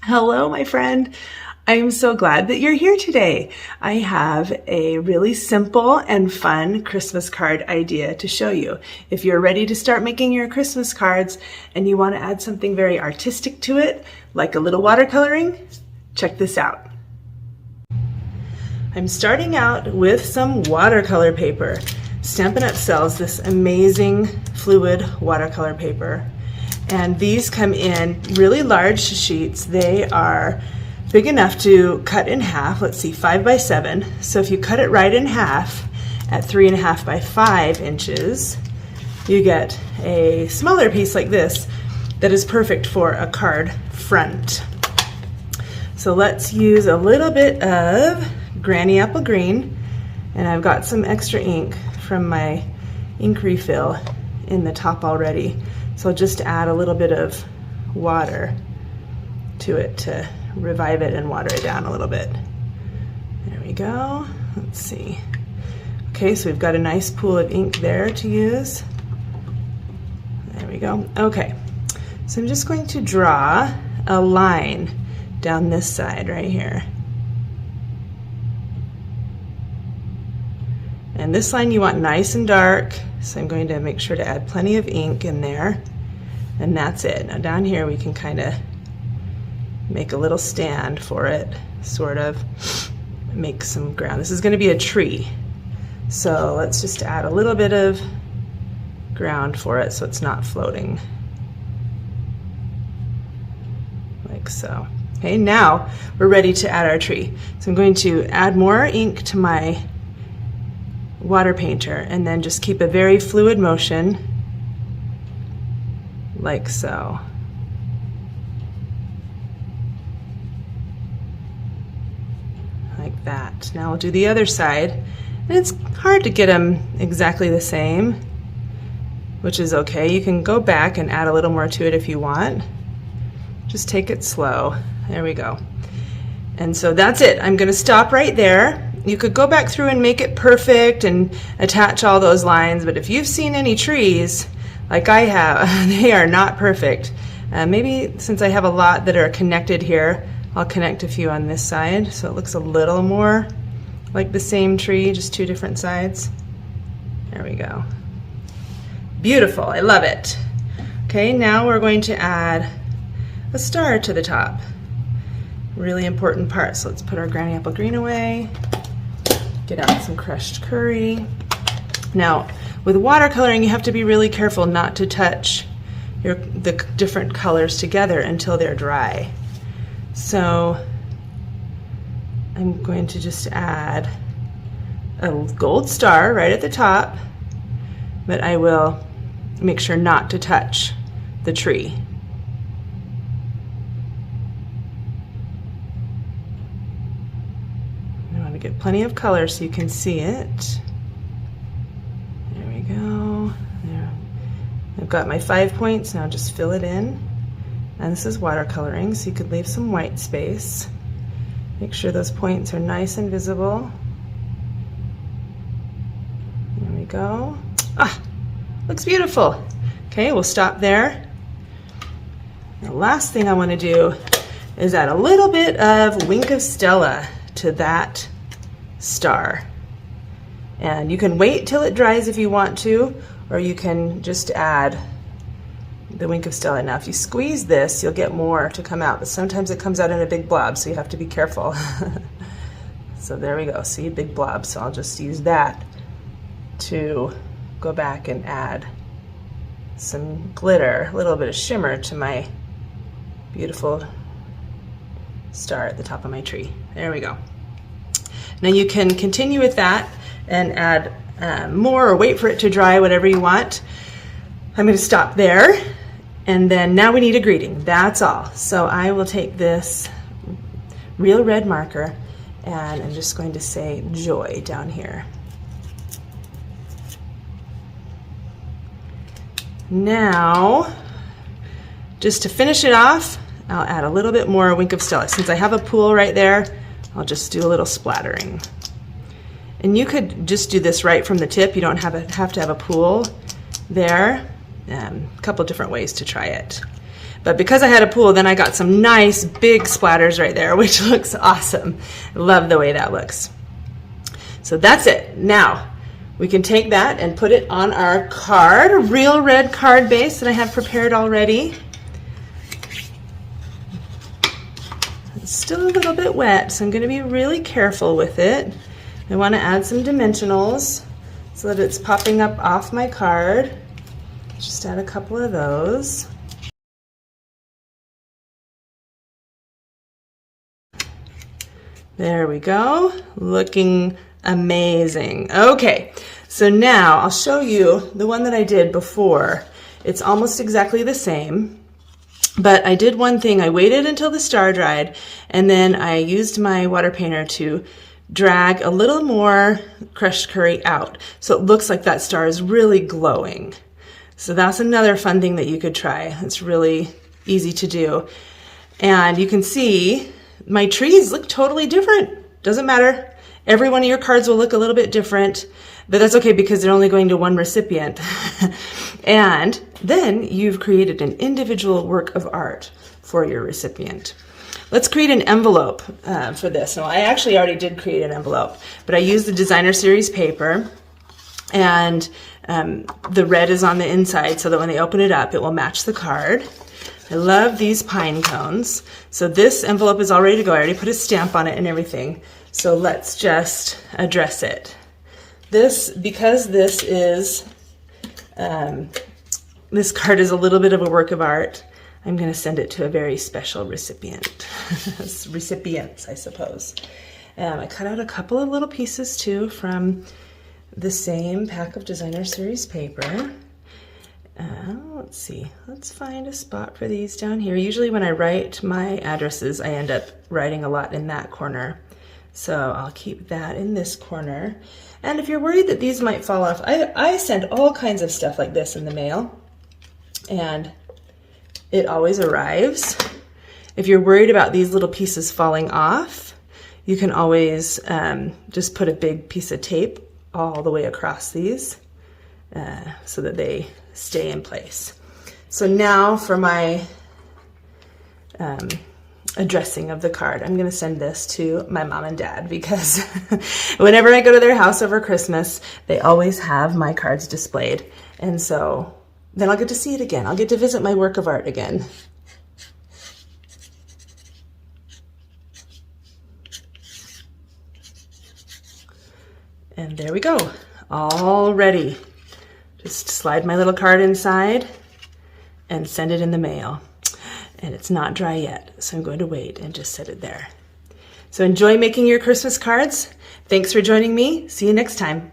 Hello, my friend. I'm so glad that you're here today. I have a really simple and fun Christmas card idea to show you. If you're ready to start making your Christmas cards and you want to add something very artistic to it, like a little watercoloring, check this out. I'm starting out with some watercolor paper. Stampin' Up! Sells this amazing fluid watercolor paper. And these come in really large sheets. They are big enough to cut in half. Let's see, 5 by 7. So if you cut it right in half at 3.5 by 5 inches, you get a smaller piece like this that is perfect for a card front. So let's use a little bit of Granny Apple Green, and I've got some extra ink from my ink refill in the top already. So I'll just add a little bit of water to it to revive it and water it down a little bit. There we go. Let's see. Okay, so we've got a nice pool of ink there to use. There we go. Okay, so I'm just going to draw a line down this side right here. And this line you want nice and dark, so I'm going to make sure to add plenty of ink in there. And that's it. Now down here we can kind of make a little stand for it, sort of make some ground. This is going to be a tree, so let's just add a little bit of ground for it so it's not floating, like so. Okay, now we're ready to add our tree. So I'm going to add more ink to my water painter and then just keep a very fluid motion, like so. Like that. Now we'll do the other side, and it's hard to get them exactly the same, which is okay. You can go back and add a little more to it if you want. Just take it slow. There we go. And so that's it. I'm going to stop right there. You could go back through and make it perfect and attach all those lines, but if you've seen any trees like I have, they are not perfect. Maybe since I have a lot that are connected here, I'll connect a few on this side so it looks a little more like the same tree, just two different sides. There we go. Beautiful, I love it. Okay, now we're going to add a star to the top. Really important part. So let's put our Granny Apple Green away. Get out some crushed curry. Now, with watercoloring, you have to be really careful not to touch the different colors together until they're dry. So I'm going to just add a gold star right at the top, but I will make sure not to touch the tree. Get plenty of color so you can see it. There we go. There. I've got my 5 points, now just fill it in. And this is watercoloring, so you could leave some white space. Make sure those points are nice and visible. There we go. Ah, looks beautiful. Okay, we'll stop there. The last thing I want to do is add a little bit of Wink of Stella to that star. And you can wait till it dries if you want to, or you can just add the Wink of Stella. Now if you squeeze this, you'll get more to come out, but sometimes it comes out in a big blob, so you have to be careful. So there we go, see, big blob. So I'll just use that to go back and add some glitter, a little bit of shimmer to my beautiful star at the top of my tree. There we go. Now you can continue with that and add more or wait for it to dry, whatever you want. I'm going to stop there, and then now we need a greeting. That's all. So I will take this real red marker and I'm just going to say joy down here. Now, just to finish it off, I'll add a little bit more Wink of Stella. Since I have a pool right there, I'll just do a little splattering. And you could just do this right from the tip. You don't have to have a pool there. A couple different ways to try it. But because I had a pool, then I got some nice big splatters right there, which looks awesome. Love the way that looks. So that's it. Now, we can take that and put it on our card, a real red card base that I have prepared already. It's still a little bit wet, so I'm going to be really careful with it. I want to add some dimensionals so that it's popping up off my card. Just add a couple of those. There we go, looking amazing. Okay, so now I'll show you the one that I did before. It's almost exactly the same, but I did one thing. I waited until the star dried, and then I used my water painter to drag a little more crushed curry out, so it looks like that star is really glowing. So that's another fun thing that you could try. It's really easy to do. And you can see my trees look totally different. Doesn't matter. Every one of your cards will look a little bit different, but that's okay because they're only going to one recipient. And then you've created an individual work of art for your recipient. Let's create an envelope for this. Now, I actually already did create an envelope, but I used the designer series paper, and the red is on the inside so that when they open it up, it will match the card. I love these pine cones. So this envelope is all ready to go. I already put a stamp on it and everything. So let's just address it. Because this card is a little bit of a work of art, I'm going to send it to a very special recipient. Recipients, I suppose. I cut out a couple of little pieces too from the same pack of designer series paper. Let's see, let's find a spot for these down here. Usually when I write my addresses, I end up writing a lot in that corner. So I'll keep that in this corner. And if you're worried that these might fall off, I send all kinds of stuff like this in the mail, and it always arrives. If you're worried about these little pieces falling off, you can always just put a big piece of tape all the way across these so that they stay in place. So now for my addressing of the card, I'm going to send this to my mom and dad because whenever I go to their house over Christmas, they always have my cards displayed. And so then I'll get to see it again. I'll get to visit my work of art again. And there we go, all ready. Just slide my little card inside and send it in the mail. And it's not dry yet, so I'm going to wait and just set it there. So enjoy making your Christmas cards. Thanks for joining me. See you next time.